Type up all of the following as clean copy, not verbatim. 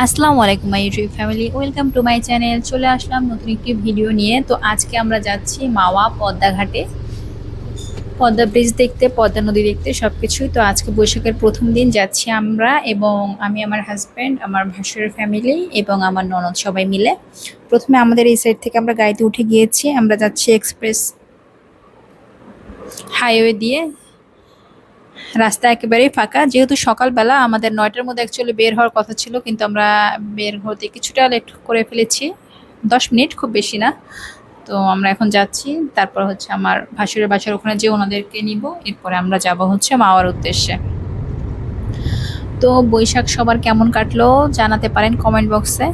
আসসালামু আলাইকুম my YouTube family, welcome to my channel. চলে আসলাম নতুন একটি ভিডিও নিয়ে। তো আজকে আমরা যাচ্ছি মাওয়া পদ্মা ঘাটে, পদ্মা ব্রিজ দেখতে, পদ্মা নদী দেখতে, সবকিছুই। তো আজকে বৈশাখের প্রথম দিন যাচ্ছি আমরা, এবং আমি, আমার হাজব্যান্ড, আমার ভাসুরের ফ্যামিলি এবং আমার ননদ সবাই মিলে। প্রথমে আমাদের এই সাইড থেকে আমরা গাড়িতে উঠে গিয়েছি। আমরা যাচ্ছি এক্সপ্রেস হাইওয়ে দিয়ে। রাস্তা একেবারেই ফাঁকা, যেহেতু সকালবেলা আমাদের ৯টার মধ্যে অ্যাকচুয়ালি বের হওয়ার কথা ছিল, কিন্তু আমরা বের হতে কিছুটা লেট করে ফেলেছি, ১০ মিনিট, খুব বেশি না। তো আমরা এখন যাচ্ছি, তারপর হচ্ছে আমার ভাসুরের বাসার ওখানে যে ওনাদেরকে নিব, এরপরে আমরা যাব হচ্ছে মাওয়ার উদ্দেশ্যে। তো বৈশাখ সবার কেমন কাটলো জানাতে পারেন কমেন্ট বক্সে।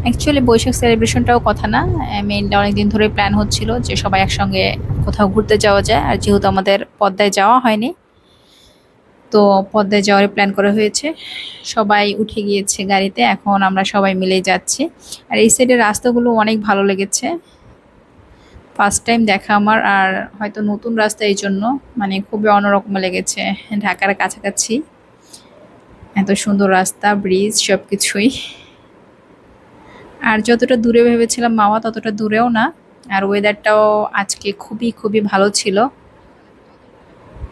অ্যাকচুয়ালি বৈশাখ সেলিব্রেশনটাও কথা না, মেইনলি অনেকদিন ধরে প্ল্যান হচ্ছিল যে সবাই একসঙ্গে কোথাও ঘুরতে যাওয়া যায়, আর যেহেতু আমাদের পদ্মায় যাওয়া হয়নি, তো পদ্মায় যাওয়ার প্ল্যান করা হয়েছে। সবাই উঠে গিয়েছে গাড়িতে, এখন আমরা সবাই মিলেই যাচ্ছি। আর এই সাইডের রাস্তাগুলো অনেক ভালো লেগেছে, ফার্স্ট টাইম দেখা আমার। আর হয়তো নতুন রাস্তা, এই জন্য মানে খুবই অন্যরকম লেগেছে। ঢাকার কাছাকাছি এত সুন্দর রাস্তা, ব্রিজ, সব কিছুই। আর যতটা দূরে ভেবেছিলাম মাওয়া, ততটা দূরেও না। আর ওয়েদারটাও আজকে খুবই খুবই ভালো ছিল।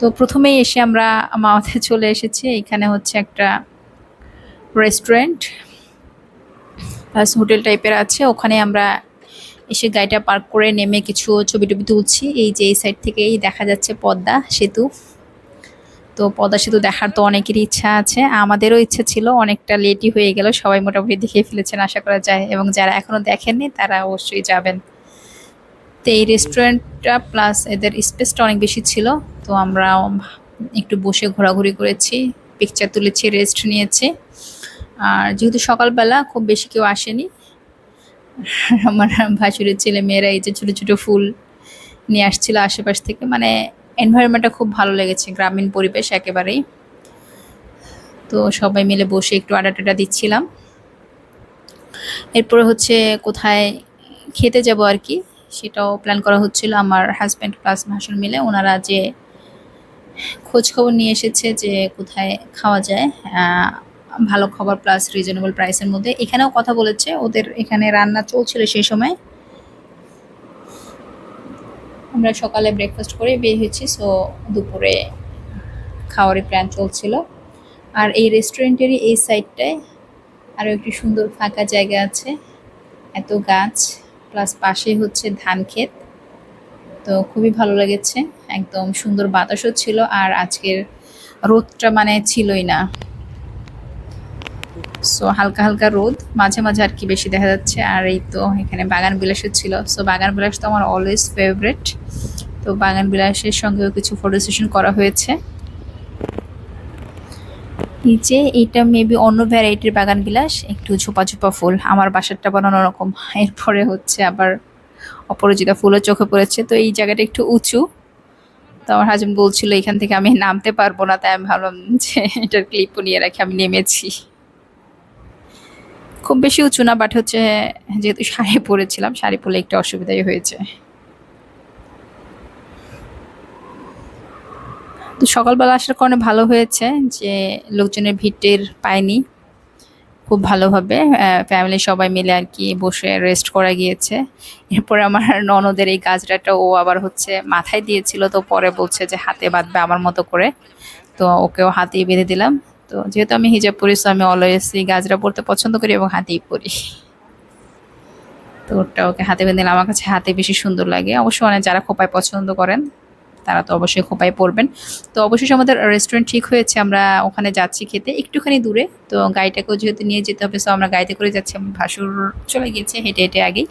তো প্রথমেই এসে আমরা মাওয়াতে চলে এসেছি। এখানে হচ্ছে একটা রেস্টুরেন্ট প্লাস হোটেল টাইপের আছে, ওখানে আমরা এসে গাড়িটা পার্ক করে নেমে কিছু ছবি টবি তুলছি। এই যে এই সাইড থেকেই দেখা যাচ্ছে পদ্মা সেতু। তো পদ্মা সেতু দেখার তো অনেকেরই ইচ্ছা আছে, আমাদেরও ইচ্ছা ছিল। অনেকটা লেটই হয়ে গেল, সবাই মোটামুটি দেখে ফেলেছেন আশা করা যায়, এবং যারা এখনো দেখেননি তারা অবশ্যই যাবেন। তো এই রেস্টুরেন্টটা প্লাস এদের স্পেসটা অনেক বেশি ছিল। তো আমরা একটু বসে ঘোরাঘুরি করেছি, পিকচার তুলেছি, রেস্ট নিয়েছি। আর যেহেতু সকালবেলা খুব বেশি কেউ আসেনি, আমার ভাসুরের ছেলে মেয়েরা এই যে ছোট ছোট ফুল নিয়ে আসছিল আশেপাশ থেকে, মানে এনভায়রনমেন্টটা খুব ভালো লেগেছে, গ্রামীণ পরিবেশ একেবারেই। তো সবাই মিলে বসে একটু আড্ডা টাড্ডা দিচ্ছিলাম। এরপরে হচ্ছে কোথায় খেতে যাব আর কি, সেটাও প্ল্যান করা হচ্ছিল। আমার হাজব্যান্ড প্লাস ভাসুর মিলে ওনারা যে খোঁজ খবর নিয়ে এসেছে যে কোথায় খাওয়া যায় ভালো খাবার প্লাস রিজনেবল প্রাইসের মধ্যে। এখানেও কথা বলেছে, ওদের এখানে রান্না চলছিল সেই সময়। আমরা সকালে ব্রেকফাস্ট করে বের হয়েছি, সো দুপুরে খাওয়ারই প্ল্যান চলছিল। আর এই রেস্টুরেন্টেরই এই সাইডটায় আরও একটি সুন্দর ফাঁকা জায়গা আছে, এত গাছ, প্লাস পাশে হচ্ছে ধান ক্ষেত। তো খুবই ভালো লেগেছে, একদম সুন্দর বাতাসও ছিল। আর আজকের রোদটা মানে ছিলই না, সো হালকা হালকা রোদ, মাঝে মাঝে আর কি বেশি দেখা যাচ্ছে। আর এই তো এখানে বাগান বিলাসও ছিল, সো বাগান বিলাস তো আমার অলওয়েজ ফেভারিট। তো বাগান বিলাসের সঙ্গেও কিছু ফটো সেশন করা হয়েছে। নিচে এইটা মেবি অন্য ভ্যারাইটির বাগান বিলাস, একটু ঝোপা ঝোপা ফুল, আমার বাসারটা বানানো রকম। এরপরে হচ্ছে আবার অপরাজিতা ফুলও চোখে পড়েছে। তো এই জায়গাটা একটু উঁচু, তো আমার হাজবেন্ড বলছিল এখান থেকে আমি নামতে পারবো না, তাই আমি ভাবলাম যে এটার ক্লিপও নিয়ে রাখি, আমি নেমেছি। খুব বেশি উঁচু না, বাট হচ্ছে যেহেতু শাড়ি পরেছিলাম, শাড়ি পরলে একটু অসুবিধাই হয়েছে। তো সকালবেলা আসার কারণে ভালো হয়েছে যে লোকজনের ভিড় টের পায়নি, খুব ভালোভাবে ফ্যামিলির সবাই মিলে আর কি বসে রেস্ট করা গিয়েছে। এরপরে আমার ননদের এই গাজরাটা ও আবার হচ্ছে মাথায় দিয়েছিল, তো পরে বলছে যে হাতে বাঁধবে আমার মতো করে। তো ওকেও হাতেই বেঁধে দিলাম। তো যেহেতু আমি হিজাব পরি, সো আমি অলওয়েজ এই গাজরা পরতে পছন্দ করি এবং হাতেই পরি। তো ওটা ওকে হাতে বেঁধে দিলাম, আমার কাছে হাতে বেশি সুন্দর লাগে। অবশ্য অনেক যারা খোপায় পছন্দ করেন তারা তো অবশ্যই খোপায় পরবেন। তো অবশেষে আমাদের রেস্টুরেন্ট ঠিক হয়েছে, আমরা ওখানে যাচ্ছি খেতে, একটুখানি দূরে। তো গাড়িটাকেও যেহেতু নিয়ে যেতে হবে, সো আমরা গাড়িতে করে যাচ্ছি। আমার ভাসুর চলে গিয়েছে হেঁটে হেঁটে আগেই।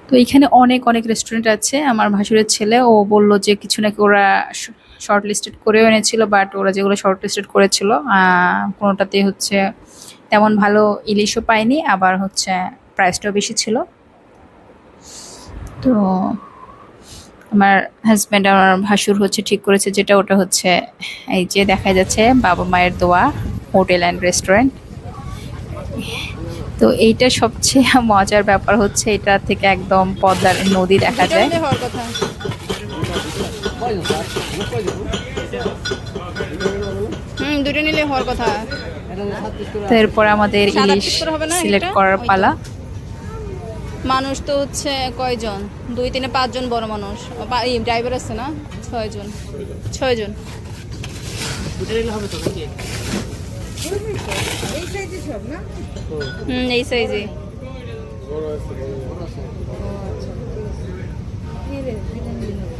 তো এখানে অনেক অনেক রেস্টুরেন্ট আছে। আমার ভাসুরের ছেলে ও বলল যে কিছু নাকি ওরা শর্ট লিস্টেড করেও এনেছিল, বাট ওরা যেগুলো শর্ট লিস্টেড করেছিল কোনোটাতেই হচ্ছে তেমন ভালো ইলিশও পায়নি, আবার হচ্ছে প্রাইসটাও বেশি ছিল। তো আমার হাজব্যান্ড, আমার ভাসুর হচ্ছে ঠিক করেছে যেটা, ওটা হচ্ছে এই যে দেখা যাচ্ছে বাবা মায়ের দোয়া হোটেল অ্যান্ড রেস্টুরেন্ট। তো এইটা সবচেয়ে মজার ব্যাপার হচ্ছে, এটা থেকে একদম পদ্মার নদী দেখা যায়। দুটো নিলে হওয়ার কথা। তো এরপর আমাদের ইলিশ সিলেক্ট করার পালা। মানুষ তো হচ্ছে কয়জন, 2 3 5 জন বড় মানুষ, ড্রাইভার আছে না, 6 জন 6 জন। এই সাইজে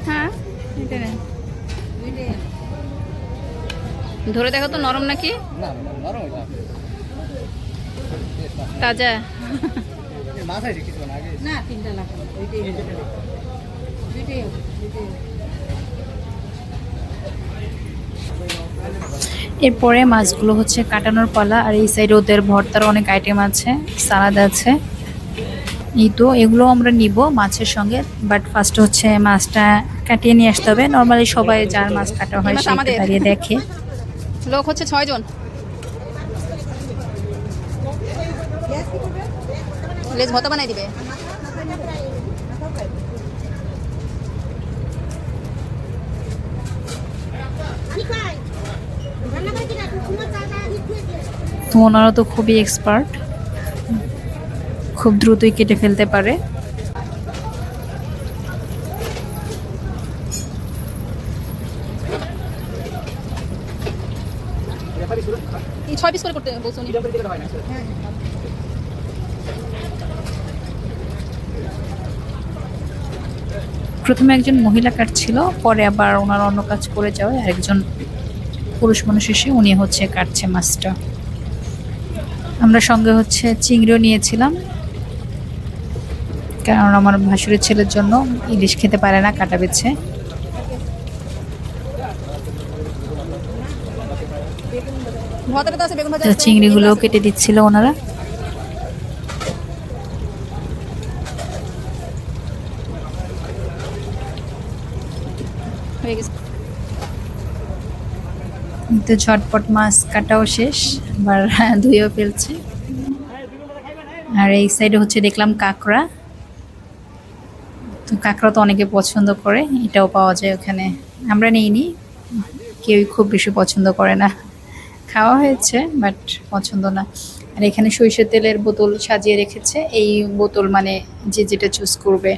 হ্যাঁ, ধরে দেখো তো নরম নাকি তাজা। এরপরে মাছগুলো হচ্ছে কাটানোর পালা। আর এই সাইডে ওদের ভর্তার অনেক আইটেম আছে, সালাদ আছে। এই তো এগুলো আমরা নিব মাছের সঙ্গে, বাট ফার্স্ট হচ্ছে মাছটা কাটিয়ে নিয়ে আসতে হবে। নর্মালি সবাই যার মাছ কাটা হয় সে দাঁড়িয়ে দেখে। লোক হচ্ছে 6 জন। লেজ ভর্তা বানাই দিবে। তো ওনারা তো খুবই এক্সপার্ট, খুব দ্রুতই কেটে ফেলতে পারে। এই 6 পিস করে করতে বলছো উনি। প্রথমে একজন মহিলা কাটছিল, পরে আবার ওনার অন্য কাজ করে যাওয়ায় আরেকজন পুরুষ মানুষ এসে উনি হচ্ছে কাটছে মাছটা। আমরা সঙ্গে হচ্ছে চিংড়িও নিয়েছিলাম, কারণ আমার ভাসুরের ছেলের জন্য ইলিশ খেতে পারে না, কাটা বেছে। তো চিংড়িগুলোও কেটে দিচ্ছিল ওনারা। তো ঝটপট মাছ কাটাও শেষ, আবার ধুয়েও ফেলছে। আর এই সাইডে হচ্ছে দেখলাম কাঁকড়া। তো কাঁকড়া তো অনেকে পছন্দ করে, এটাও পাওয়া যায় ওখানে। আমরা নিইনি, কেউই খুব বেশি পছন্দ করে না। খাওয়া হয়েছে বাট পছন্দ না। আর এখানে সরিষার তেলের বোতল সাজিয়ে রেখেছে। এই বোতল মানে যে যেটা চুজ করবে,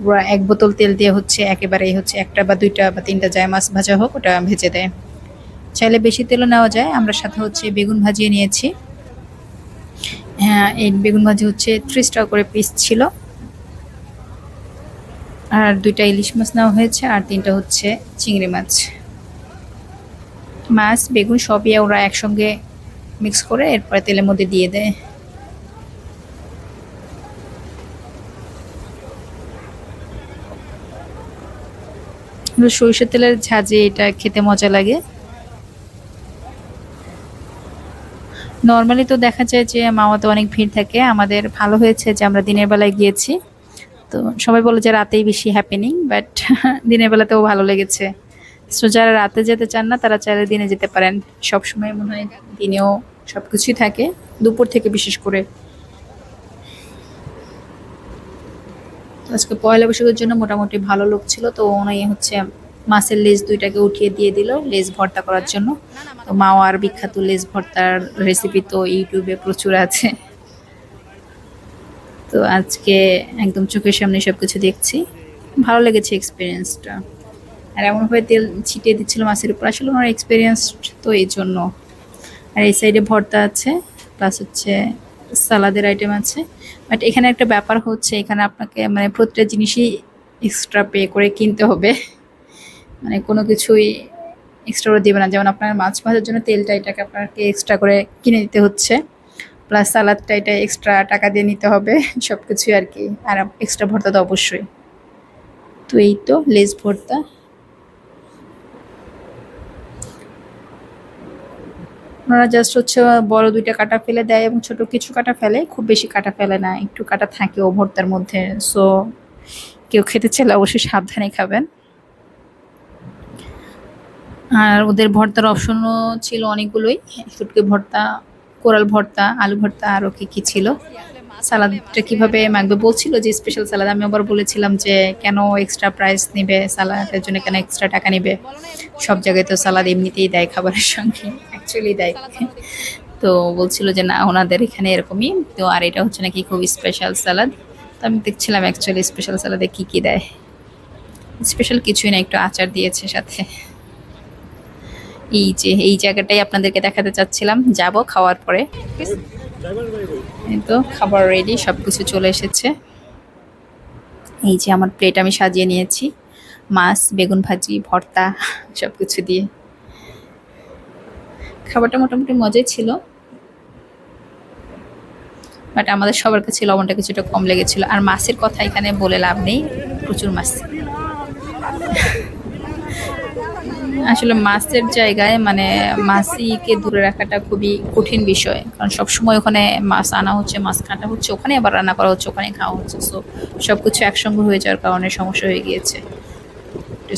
ওরা 1 বোতল তেল দিয়ে হচ্ছে একেবারেই হচ্ছে 1টা বা 2টা বা 3টা যায় মাছ ভাজা হোক ওটা ভেজে দেয়। চাইলে বেশি তেলও নেওয়া যায়। আমরা সাথে হচ্ছে বেগুন ভাজিয়ে নিয়েছি। হ্যাঁ, এই বেগুন ভাজি হচ্ছে 30 টাকা করে পিস ছিল। আর 2টা ইলিশ মাছ নেওয়া হয়েছে, আর 3টা হচ্ছে চিংড়ি মাছ। মাছ বেগুন সবই ওরা একসঙ্গে মিক্স করে এরপরে তেলের মধ্যে দিয়ে দেয়। সরিষার তেলের ঝাঁঝে এটা খেতে মজা লাগে। নর্মালি তো দেখা যায় যে মাওয়াতে অনেক ভিড় থাকে। আমাদের ভালো হয়েছে যে আমরা দিনের বেলায় গিয়েছি। তো সবাই বলে যে রাতেই বেশি হ্যাপেনিং, বাট দিনের বেলাতেও ভালো লেগেছে। সো যারা রাতে যেতে চান না তারা চাইলে দিনে যেতে পারেন। সবসময় মনে হয় দিনেও সব কিছুই থাকে, দুপুর থেকে বিশেষ করে। আজকে পয়লা বৈশাখের জন্য মোটামুটি ভালো লোক ছিল। তো উনি হচ্ছে মাছের লেজ 2টাকে উঠিয়ে দিয়ে দিল লেজ ভর্তা করার জন্য। তো মাওয়ার বিখ্যাত লেজ ভর্তার রেসিপি তো ইউটিউবে প্রচুর আছে। তো আজকে একদম চোখের সামনে সবকিছু দেখছি, ভালো লেগেছে এক্সপিরিয়েন্সটা। আর এমনভাবে তেল ছিটিয়ে দিচ্ছিল মাছের উপর, আসলে ওনার এক্সপিরিয়েন্স তো এই জন্য। আর এই সাইডে ভর্তা আছে, প্লাস হচ্ছে সালাদের আইটেম আছে। বাট এখানে একটা ব্যাপার হচ্ছে, এখানে আপনাকে মানে প্রতিটা জিনিসই এক্সট্রা পে করে কিনতে হবে, মানে কোনো কিছুই এক্সট্রা করে দেবে না। যেমন আপনার মাছ ভাজার জন্য তেলটা, এটাকে আপনাকে এক্সট্রা করে কিনে দিতে হচ্ছে, প্লাস সালাদটা এটা এক্সট্রা টাকা দিয়ে নিতে হবে, সব কিছুই আর কি। আর এক্সট্রা ভর্তা তো অবশ্যই। তো এই তো লেজ ভর্তা। ওনারা জাস্ট হচ্ছে বড় 2টা কাটা ফেলে দেয় এবং ছোট কিছু কাটা ফেলে, খুব বেশি কাটা ফেলে না, একটু কাটা থাকে ও ভর্তার মধ্যে। সো কেউ খেতে চাইলে অবশ্যই সাবধানে খাবেন। আর ওদের ভর্তার অপশনও ছিল অনেকগুলোই, শুটকি ভর্তা, কোরাল ভর্তা, আলু ভর্তা, আরও কি ছিল। সালাদটা কিভাবে মাখবে বলছিল যে স্পেশাল সালাদ। আমি আবার বলেছিলাম যে কেন এক্সট্রা প্রাইস নেবে, সালাদের জন্য কেন এক্সট্রা টাকা নেবে, সব জায়গায় তো সালাদ এমনিতেই দেয় খাবারের সঙ্গে, অ্যাকচুয়ালি দেয়। তো বলছিল যে না ওনাদের এখানে এরকমই। তো আর এটা হচ্ছে নাকি খুব স্পেশাল সালাদ। তো আমি দেখছিলাম অ্যাকচুয়ালি স্পেশাল সালাদে কি কি দেয়। স্পেশাল কিছুই না, একটু আচার দিয়েছে সাথে। এই যে এই জায়গাটাই আপনাদেরকে দেখাতে চাচ্ছিলাম, যাব খাওয়ার পরে। এই তো খাবার রেডি, সবকিছু চলে এসেছে। এই যে আমার প্লেট আমি সাজিয়ে নিয়েছি মাছ, বেগুন ভাজি, ভর্তা সবকিছু দিয়ে। খাবারটা মোটামুটি মজাই ছিল, বাট আমাদের সবার কাছে লবণটা কিছুটা কম লেগেছিল। আর মাছের কথা এখানে বলে লাভ নেই, প্রচুর মাছ। আসলে মাছের জায়গায় মানে মাছিকে দূরে রাখাটা খুবই কঠিন বিষয়, কারণ সবসময় ওখানে মাছ আনা হচ্ছে, মাছ কাটা হচ্ছে, ওখানে আবার রান্না করা হচ্ছে, ওখানে খাওয়া হচ্ছে। সো সবকিছু একসঙ্গে হয়ে যাওয়ার কারণে সমস্যা হয়ে গিয়েছে।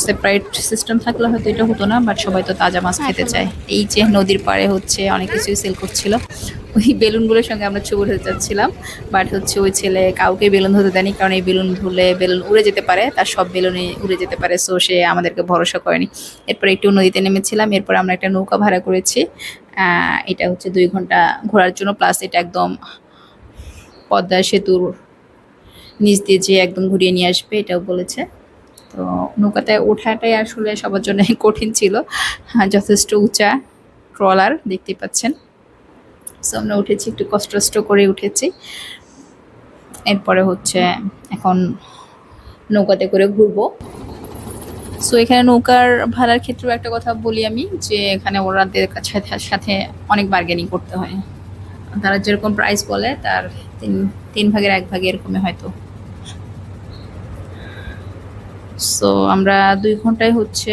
সেপারেট সিস্টেম থাকলে হয়তো এটা হতো না, বাট সবাই তো তাজা মাছ খেতে চায়। এই যে নদীর পাড়ে হচ্ছে অনেক কিছুই সেল করছিল। ওই বেলুনগুলোর সঙ্গে আমরা ছবি উঠাতে চাচ্ছিলাম, বাট হচ্ছে ওই ছেলে কাউকে বেলুন ধরতে দেয়নি, কারণ এই বেলুন ধরলে বেলুন উড়ে যেতে পারে, তার সব বেলুনই উড়ে যেতে পারে। সো সে আমাদেরকে ভরসা করেনি। এরপর একটু নদীতে নেমেছিলাম, এরপর আমরা একটা নৌকা ভাড়া করেছি। এটা হচ্ছে 2 ঘন্টা ঘোরার জন্য, প্লাস এটা একদম পদ্মা সেতুর নিচ দিয়ে যে একদম ঘুরিয়ে নিয়ে আসবে, এটাও বলেছে। তো নৌকাতে ওঠাটাই আসলে সবার জন্য কঠিন ছিল। হ্যাঁ, যথেষ্ট উঁচা, ট্রলার দেখতে পাচ্ছেন। সো আমরা উঠেছি, একটু কষ্ট করে উঠেছি। এরপরে হচ্ছে এখন নৌকাতে করে ঘুরবো। সো এখানে নৌকার ভাড়ার ক্ষেত্রেও একটা কথা বলি আমি, যে এখানে ওনাদের সাথে অনেক বার্গেনিং করতে হয়। তারা যেরকম প্রাইস বলে তার তিন ভাগের 1 ভাগে এরকমই হয়তো। সো আমরা 2 ঘন্টায় হচ্ছে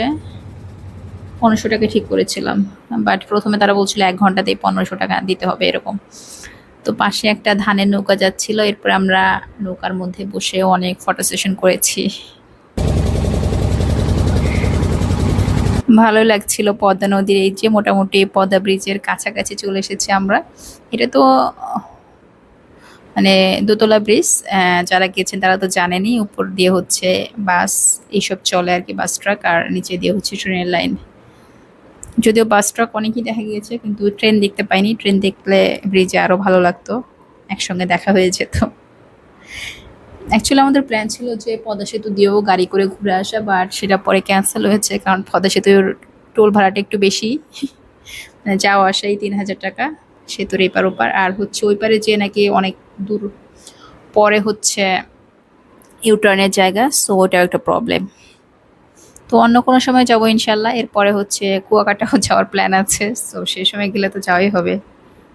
1500 টাকা ঠিক করেছিলাম, বাট প্রথমে তারা বলছিল 1 ঘন্টাতেই 1500 টাকা দিতে হবে এরকম। তো পাশে একটা ধানের নৌকা যাচ্ছিল, এরপর আমরা নৌকার মধ্যে বসে অনেক ফটো সেশন করেছি। ভালোই লাগছিল পদ্মা নদীর, এই যে মোটামুটি পদ্মা ব্রিজের কাছাকাছি চলে এসেছি আমরা। এটা তো মানে দোতলা ব্রিজ, যারা গেছেন তারা তো জানেনই। উপর দিয়ে হচ্ছে বাস এইসব চলে আর কি, বাস ট্রাক, আর নিচে দিয়ে হচ্ছে ট্রেনের লাইন। যদিও বাস ট্রাক অনেকই দেখা গিয়েছে, কিন্তু ট্রেন দেখতে পাইনি। ট্রেন দেখলে ব্রিজে আরো ভালো লাগতো, একসঙ্গে দেখা হয়ে যেত। অ্যাকচুয়ালি আমাদের প্ল্যান ছিল যে পদ্মা সেতু দিয়েও গাড়ি করে ঘুরে আসা, বাট সেটা পরে ক্যান্সেল হয়েছে, কারণ পদ্মা সেতুর টোল ভাড়াটা একটু বেশি। মানে যাওয়া আসাই 3000 টাকা সেতুর এপার ওপার, আর হচ্ছে ওই পারে যে নাকি অনেক দূর পরে হচ্ছে ইউটার্নের জায়গা। সো ওটাও একটা প্রবলেম। তো অন্য কোনো সময় যাবো ইনশাল্লাহ। এরপরে হচ্ছে কুয়াকাটাও যাওয়ার প্ল্যান আছে, সো সেই সময় গেলে তো যাওয়াই হবে।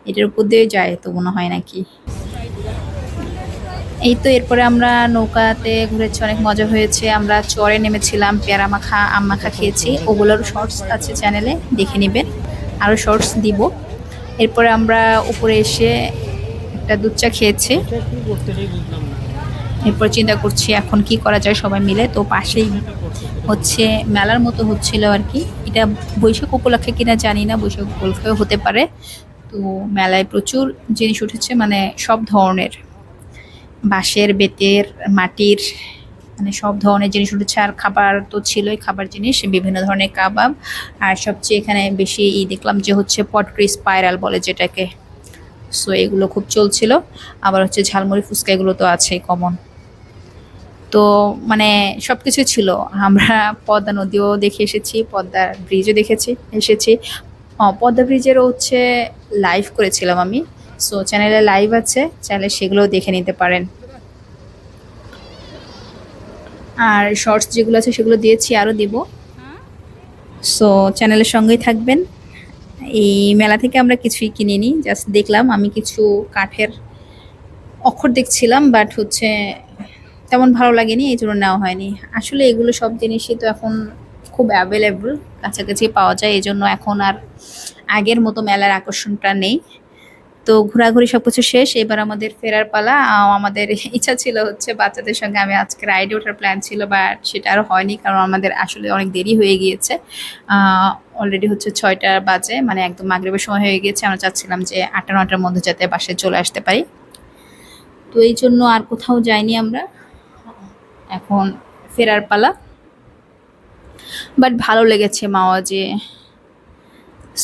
এটার উপর দিয়ে যায় তো মনে হয় নাকি। এই তো এরপরে আমরা নৌকাতে ঘুরেছি, অনেক মজা হয়েছে। আমরা চরে নেমেছিলাম, পেয়ারা মাখা, আম মাখা খেয়েছি। ওগুলোর শর্টস আছে চ্যানেলে, দেখে নেবেন, আরও শর্টস দিব। এরপরে আমরা উপরে এসে একটা দুধ চা খেয়েছি। এরপর চিন্তা করছি এখন কি করা যায় সবাই মিলে। তো পাশেই হচ্ছে মেলার মতো হচ্ছিল আর কি। এটা বৈশাখ উপলক্ষে কিনা জানি না, বৈশাখ উপলক্ষেও হতে পারে। তো মেলায় প্রচুর জিনিস উঠেছে, মানে সব ধরনের, বাঁশের, বেতের, মাটির, মানে সব ধরনের জিনিস উঠেছে। আর খাবার তো ছিলই, খাবার জিনিস, বিভিন্ন ধরনের কাবাব। আর সবচেয়ে এখানে বেশি দেখলাম যে হচ্ছে পটরি স্পাইরাল বলে যেটাকে। সো এগুলো খুব চলছিল। আবার হচ্ছে ঝালমুড়ি, ফুচকা, এগুলো তো আছেই কমন। তো মানে সবকিছু ছিল। আমরা পদ্মা নদীও দেখে এসেছি, পদ্মা ব্রিজও দেখেছি এসেছি। পদ্মা ব্রিজেরও হচ্ছে লাইভ করেছিলাম আমি। সো চ্যানেলে লাইভ আছে, চাইলে সেগুলোও দেখে নিতে পারেন। আর শর্টস যেগুলো আছে সেগুলো দিয়েছি, আরও দিব। সো চ্যানেলের সঙ্গেই থাকবেন। এই মেলা থেকে আমরা কিছুই কিনিনি, জাস্ট দেখলাম। আমি কিছু কাঠের অক্ষর দেখছিলাম, বাট হচ্ছে তেমন ভালো লাগেনি, এই জন্য নেওয়া হয়নি। আসলে এগুলো সব জিনিসই তো এখন খুব অ্যাভেলেবল, কাছাকাছি পাওয়া যায়, এই জন্য এখন আর আগের মতো মেলার আকর্ষণটা নেই। তো ঘোরাঘুরি সবকিছু শেষ, এবার আমাদের ফেরার পালা। আমাদের ইচ্ছা ছিল হচ্ছে বাচ্চাদের সঙ্গে আমি আজকে রাইডে ওঠার প্ল্যান ছিল, বাট সেটা আর হয়নি, কারণ আমাদের আসলে অনেক দেরি হয়ে গিয়েছে। অলরেডি হচ্ছে 6টা বাজে, মানে একদম মাগরিবের সময় হয়ে গিয়েছে। আমরা চাচ্ছিলাম যে 8টা-9টার মধ্যে যাতে বাসায় চলে আসতে পারি। তো এই জন্য আর কোথাও যাইনি আমরা। এখন ফেরার পালা, বাট ভালো লেগেছে মাওয়া যে।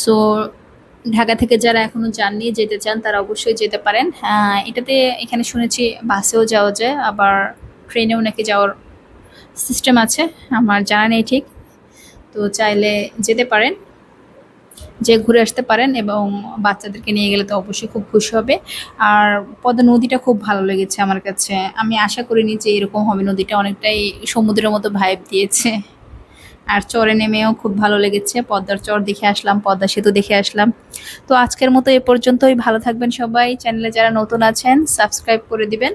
সো ঢাকা থেকে যারা এখনো যাননি যেতে চান তারা অবশ্যই যেতে পারেন। এটাতে এখানে শুনেছি বাসেও যাওয়া যায়, আবার ট্রেনেও নাকি যাওয়ার সিস্টেম আছে, আমার জানা নেই ঠিক। তো চাইলে যেতে পারেন, যে ঘুরে আসতে পারেন, এবং বাচ্চাদেরকে নিয়ে গেলে তো অবশ্যই খুব খুশি হবে। আর পদ্মা নদীটা খুব ভালো লেগেছে আমার কাছে, আমি আশা করিনি যে এরকম হবে, নদীটা অনেকটাই সমুদ্রের মতো ভাইব দিয়েছে। আর চরে নেমেও খুব ভালো লেগেছে, পদ্মার চর দেখে আসলাম, পদ্মা সেতু দেখে আসলাম। তো আজকের মতো এ পর্যন্তই, ভালো থাকবেন সবাই, চ্যানেলে যারা নতুন আছেন সাবস্ক্রাইব করে দিবেন।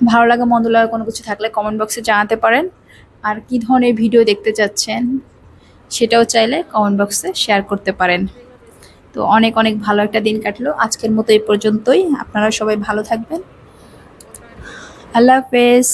ভালো লাগা মন্দ লাগা কোনো কিছু থাকলে কমেন্ট বক্সে জানাতে পারেন, আর কি ধরনের ভিডিও দেখতে চাচ্ছেন সেটাও চাইলে কমেন্ট বক্সে শেয়ার করতে পারেন। তো অনেক অনেক ভালো একটা দিন কাটলো, আজকের মতো এই পর্যন্তই, আপনারা সবাই ভালো থাকবেন, আল্লাহ হাফেজ।